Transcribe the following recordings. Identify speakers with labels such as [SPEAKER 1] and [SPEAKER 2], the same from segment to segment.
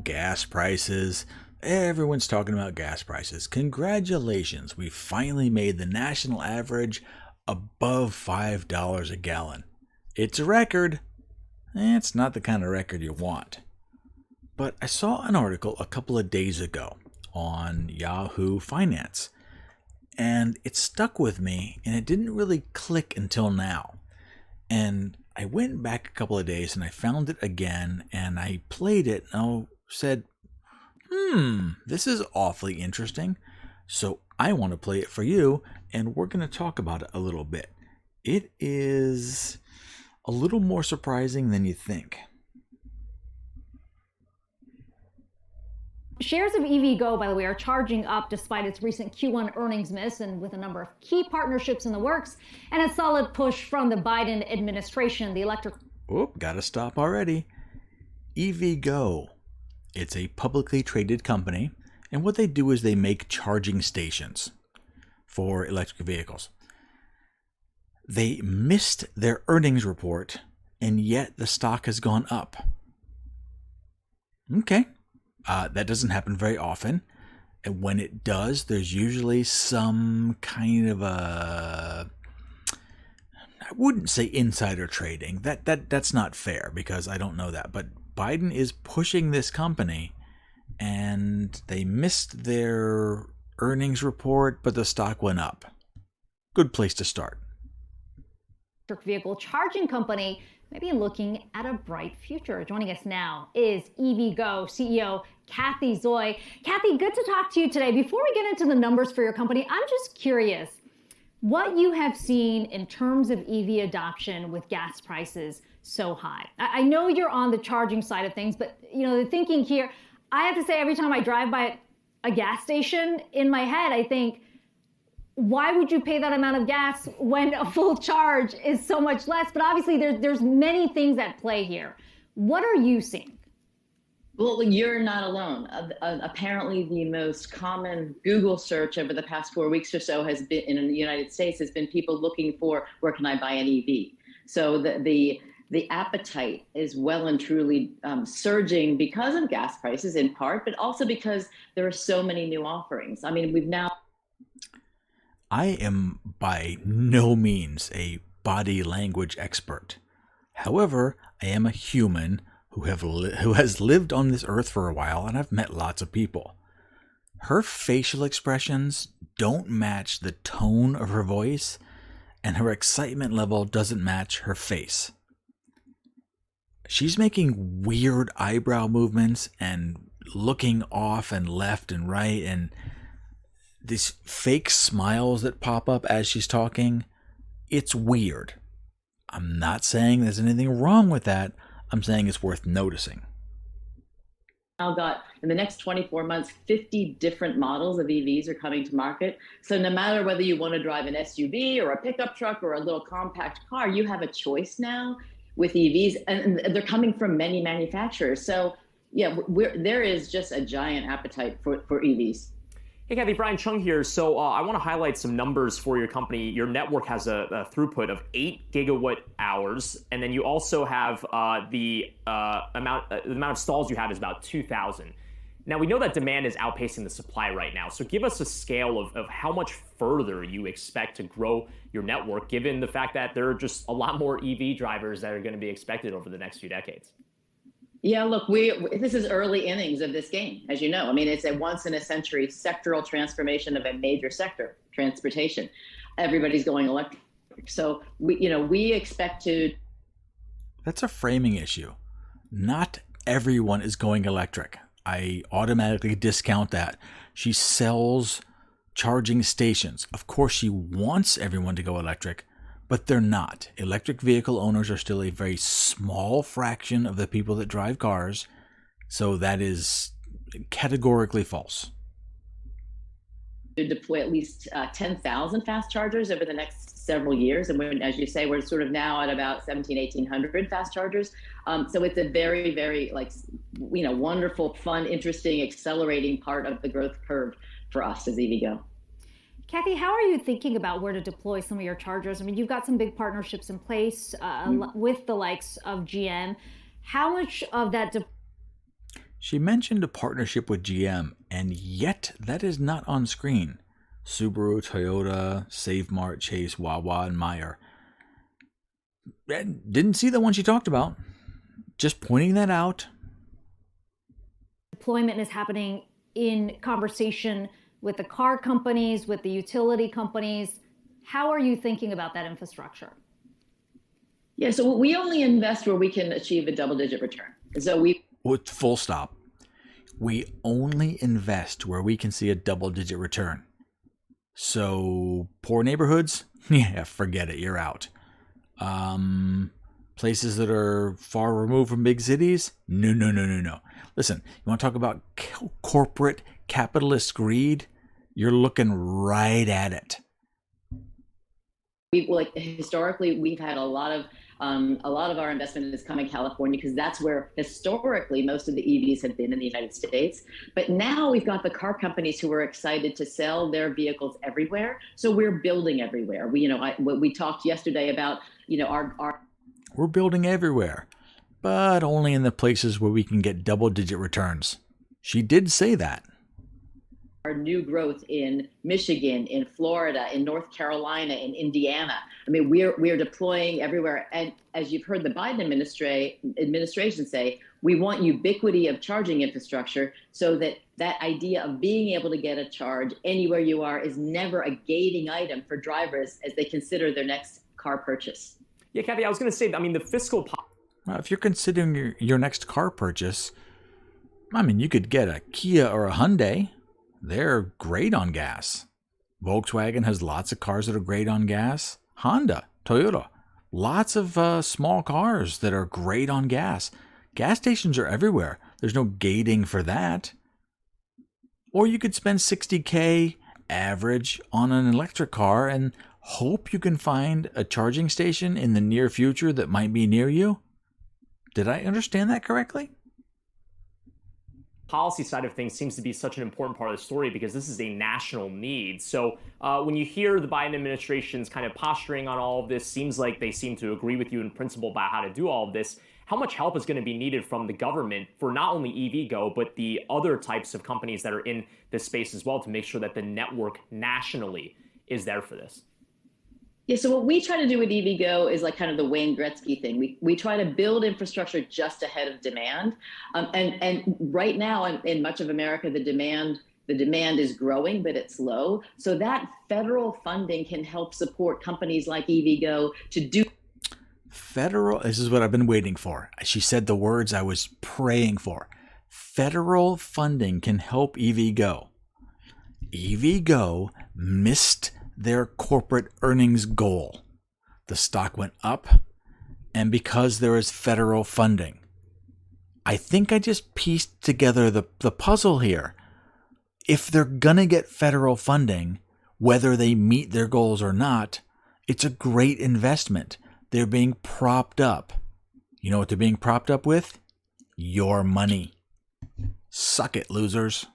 [SPEAKER 1] gas prices. Everyone's talking about gas prices. Congratulations, we finally made the national average above $5 a gallon. It's a record. It's not the kind of record you want. But I saw an article a couple of days ago on Yahoo Finance, and it stuck with me, and it didn't really click until now. And I went back a couple of days and I found it again, and I played it, and I said, this is awfully interesting. So I want to play it for you, and we're going to talk about it a little bit. It is a little more surprising than you think.
[SPEAKER 2] Shares of EVgo, by the way, are charging up despite its recent Q1 earnings miss, and with a number of key partnerships in the works and a solid push from the Biden administration. The electric...
[SPEAKER 1] Gotta stop already. EVgo. It's a publicly traded company, and what they do is they make charging stations for electric vehicles. They missed their earnings report, and yet the stock has gone up. Okay. That doesn't happen very often. And when it does, there's usually some kind of I wouldn't say insider trading. That's not fair because I don't know that. But Biden is pushing this company, and they missed their earnings report, but the stock went up. Good place to start.
[SPEAKER 2] Electric vehicle charging company maybe looking at a bright future. Joining us now is EVgo CEO Kathy Zoy. Kathy, good to talk to you today. Before we get into the numbers for your company, I'm just curious what you have seen in terms of EV adoption with gas prices so high. I know you're on the charging side of things, but the thinking here, I have to say every time I drive by a gas station, in my head, I think, why would you pay that amount of gas when a full charge is so much less? But obviously there's many things at play here. What are you seeing?
[SPEAKER 3] Well, you're not alone. Apparently the most common Google search over the past 4 weeks or so has been in the United States has been people looking for, where can I buy an EV? So the appetite is well and truly surging because of gas prices in part, but also because there are so many new offerings. I mean,
[SPEAKER 1] I am by no means a body language expert. However, I am a human who has lived on this earth for a while, and I've met lots of people. Her facial expressions don't match the tone of her voice, and her excitement level doesn't match her face. She's making weird eyebrow movements and looking off and left and right, and these fake smiles that pop up as she's talking. It's weird. I'm not saying there's anything wrong with that. I'm saying it's worth noticing.
[SPEAKER 3] Now got, in the next 24 months, 50 different models of EVs are coming to market. So no matter whether you want to drive an SUV or a pickup truck or a little compact car, you have a choice now with EVs, and they're coming from many manufacturers. So yeah, there is just a giant appetite for EVs.
[SPEAKER 4] Hey, Kathy, Brian Chung here. So I want to highlight some numbers for your company. Your network has a throughput of 8 gigawatt hours, and then you also have the amount of stalls you have is about 2,000. Now, we know that demand is outpacing the supply right now. So give us a scale of how much further you expect to grow your network, given the fact that there are just a lot more EV drivers that are going to be expected over the next few decades.
[SPEAKER 3] Yeah, look, this is early innings of this game, as you know. I mean, it's a once-in-a-century sectoral transformation of a major sector, transportation. Everybody's going electric. So, we expect to...
[SPEAKER 1] That's a framing issue. Not everyone is going electric. I automatically discount that. She sells charging stations. Of course, she wants everyone to go electric, but they're not. Electric vehicle owners are still a very small fraction of the people that drive cars, so that is categorically false.
[SPEAKER 3] To deploy at least 10,000 fast chargers over the next several years. And as you say, we're sort of now at about 1,800 fast chargers. So it's a very, very wonderful, fun, interesting, accelerating part of the growth curve for us as EVgo.
[SPEAKER 2] Kathy, how are you thinking about where to deploy some of your chargers? I mean, you've got some big partnerships in place with the likes of GM. How much of that...
[SPEAKER 1] She mentioned a partnership with GM, and yet that is not on screen. Subaru, Toyota, Save Mart, Chase, Wawa, and Meyer. Didn't see the one she talked about. Just pointing that out.
[SPEAKER 2] Deployment is happening in conversation with the car companies, with the utility companies. How are you thinking about that infrastructure?
[SPEAKER 3] Yeah, so we only invest where we can achieve a double-digit return. So
[SPEAKER 1] full stop. We only invest where we can see a double-digit return. So poor neighborhoods, yeah, forget it. You're out. Places that are far removed from big cities, no. Listen, you want to talk about corporate capitalist greed? You're looking right at it.
[SPEAKER 3] Historically, we've had a lot of our investment has come in California because that's where historically most of the EVs have been in the United States. But now we've got the car companies who are excited to sell their vehicles everywhere. So we're building everywhere. We talked yesterday about
[SPEAKER 1] We're building everywhere, but only in the places where we can get double-digit returns. She did say that.
[SPEAKER 3] Our new growth in Michigan, in Florida, in North Carolina, in Indiana. I mean, we're deploying everywhere. And as you've heard the Biden administration say, we want ubiquity of charging infrastructure so that idea of being able to get a charge anywhere you are is never a gating item for drivers as they consider their next car purchase.
[SPEAKER 4] Yeah, Kathy, I was going to say, the fiscal...
[SPEAKER 1] Well, if you're considering your next car purchase, you could get a Kia or a Hyundai. They're great on gas. Volkswagen has lots of cars that are great on gas. Honda, Toyota, lots of small cars that are great on gas. Gas stations are everywhere. There's no gating for that. Or you could spend $60K average on an electric car and hope you can find a charging station in the near future that might be near you. Did I understand that correctly?
[SPEAKER 4] Policy side of things seems to be such an important part of the story because this is a national need. So when you hear the Biden administration's kind of posturing on all of this, seems like they seem to agree with you in principle about how to do all of this. How much help is going to be needed from the government for not only EVgo, but the other types of companies that are in this space as well to make sure that the network nationally is there for this?
[SPEAKER 3] Yeah, so what we try to do with EVgo is like kind of the Wayne Gretzky thing. We try to build infrastructure just ahead of demand. And right now in much of America, the demand is growing, but it's low. So that federal funding can help support companies like EVgo to do.
[SPEAKER 1] This is what I've been waiting for. She said the words I was praying for. Federal funding can help EVgo. EVgo missed their corporate earnings goal. The stock went up, and because there is federal funding. I think I just pieced together the puzzle here. If they're gonna get federal funding, whether they meet their goals or not, it's a great investment. They're being propped up. You know what they're being propped up with? Your money. Suck it, losers.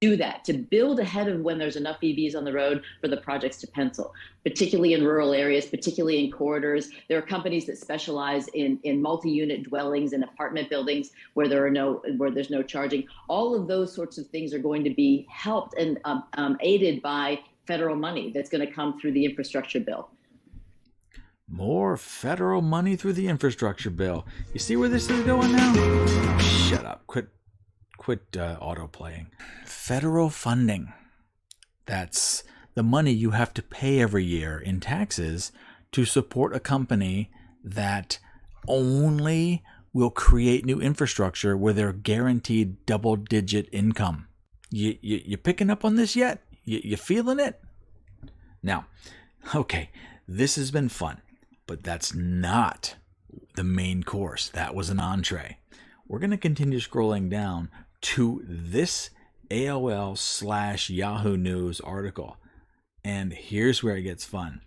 [SPEAKER 3] Do that, to build ahead of when there's enough EVs on the road for the projects to pencil, particularly in rural areas, particularly in corridors. There are companies that specialize in multi-unit dwellings and apartment buildings where there's no charging. All of those sorts of things are going to be helped and aided by federal money that's going to come through the infrastructure bill.
[SPEAKER 1] More federal money through the infrastructure bill. You see where this is going now? Oh, shut up. Quit auto-playing. Federal funding. That's the money you have to pay every year in taxes to support a company that only will create new infrastructure where they're guaranteed double-digit income. You picking up on this yet? You feeling it? Now, okay, this has been fun, but that's not the main course. That was an entree. We're going to continue scrolling down to this AOL/Yahoo News article. And here's where it gets fun.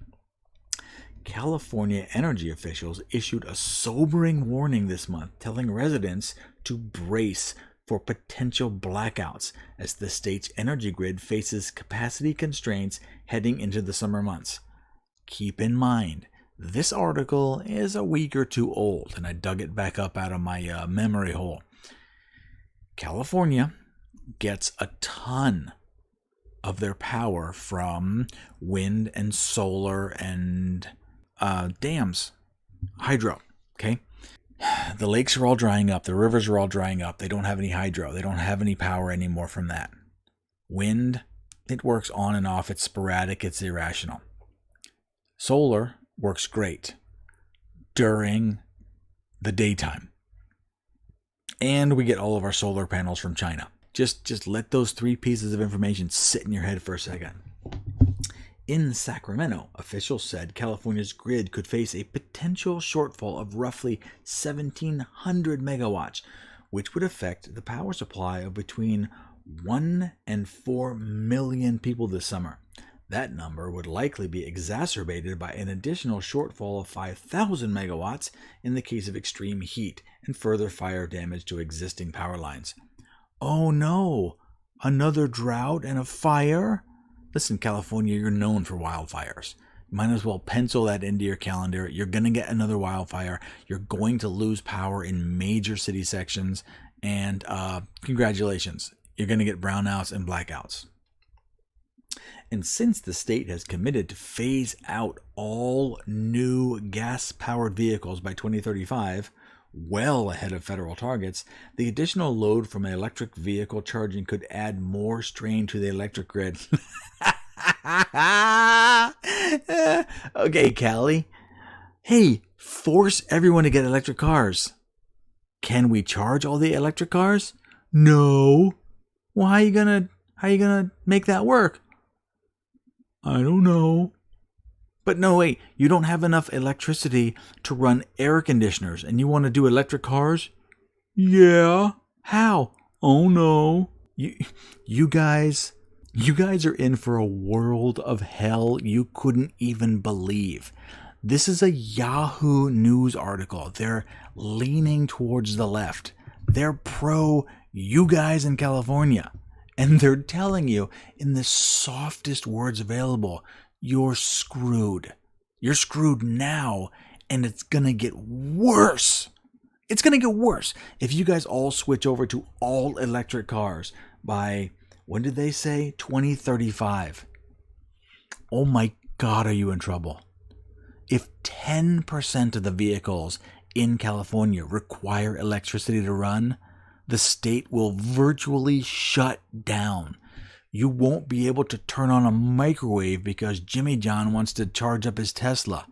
[SPEAKER 1] California energy officials issued a sobering warning this month, telling residents to brace for potential blackouts as the state's energy grid faces capacity constraints heading into the summer months. Keep in mind, this article is a week or two old, and I dug it back up out of my memory hole. California gets a ton of their power from wind and solar and dams, hydro, okay? The lakes are all drying up. The rivers are all drying up. They don't have any hydro. They don't have any power anymore from that. Wind, it works on and off. It's sporadic. It's irrational. Solar works great during the daytime. And we get all of our solar panels from China. Just let those three pieces of information sit in your head for a second. In Sacramento, officials said California's grid could face a potential shortfall of roughly 1,700 megawatts, which would affect the power supply of between 1 and 4 million people this summer. That number would likely be exacerbated by an additional shortfall of 5,000 megawatts in the case of extreme heat and further fire damage to existing power lines. Oh no! Another drought and a fire? Listen, California, you're known for wildfires. You might as well pencil that into your calendar. You're going to get another wildfire. You're going to lose power in major city sections. And congratulations, you're going to get brownouts and blackouts. And since the state has committed to phase out all new gas-powered vehicles by 2035, well ahead of federal targets, the additional load from electric vehicle charging could add more strain to the electric grid. Okay, Callie. Hey, force everyone to get electric cars. Can we charge all the electric cars? No. Well, how are you gonna make that work? I don't know. But no, wait, you don't have enough electricity to run air conditioners and you want to do electric cars? Yeah. How? Oh no. You guys are in for a world of hell you couldn't even believe. This is a Yahoo News article. They're leaning towards the left. They're pro you guys in California. And they're telling you in the softest words available, you're screwed. You're screwed now, and it's going to get worse. It's going to get worse if you guys all switch over to all electric cars by, when did they say? 2035. Oh my God, are you in trouble? If 10% of the vehicles in California require electricity to run, the state will virtually shut down. You won't be able to turn on a microwave because Jimmy John wants to charge up his Tesla.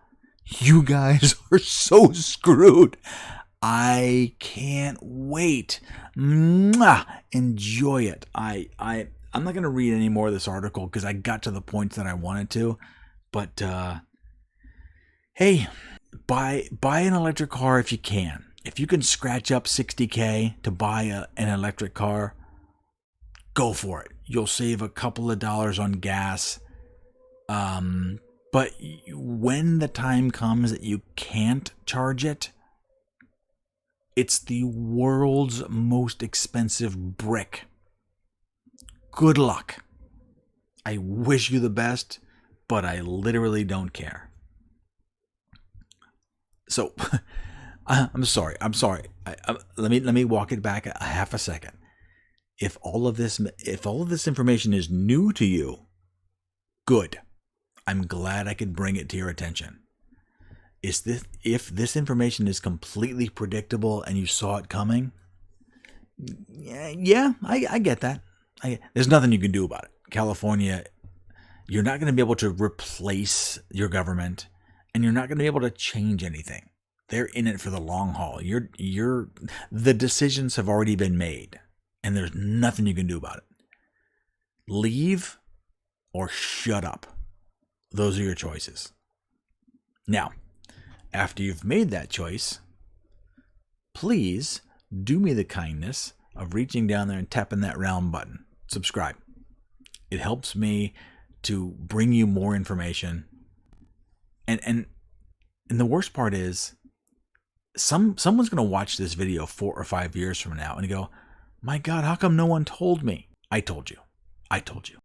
[SPEAKER 1] You guys are so screwed. I can't wait. Mwah! Enjoy it. I'm not going to read any more of this article because I got to the points that I wanted to. But hey, buy an electric car if you can. If you can scratch up $60K to buy an electric car, go for it. You'll save a couple of dollars on gas. But when the time comes that you can't charge it, it's the world's most expensive brick. Good luck. I wish you the best, but I literally don't care. So, I'm sorry. Let me walk it back a half a second. If all of this information is new to you, good. I'm glad I could bring it to your attention. If this information is completely predictable and you saw it coming, yeah, I get that. There's nothing you can do about it. California, you're not going to be able to replace your government, and you're not going to be able to change anything. They're in it for the long haul. The decisions have already been made, and there's nothing you can do about it. Leave or shut up. Those are your choices. Now, after you've made that choice, please do me the kindness of reaching down there and tapping that round button. Subscribe. It helps me to bring you more information. And the worst part is, someone's going to watch this video 4 or 5 years from now and go, my God, how come no one told me? I told you.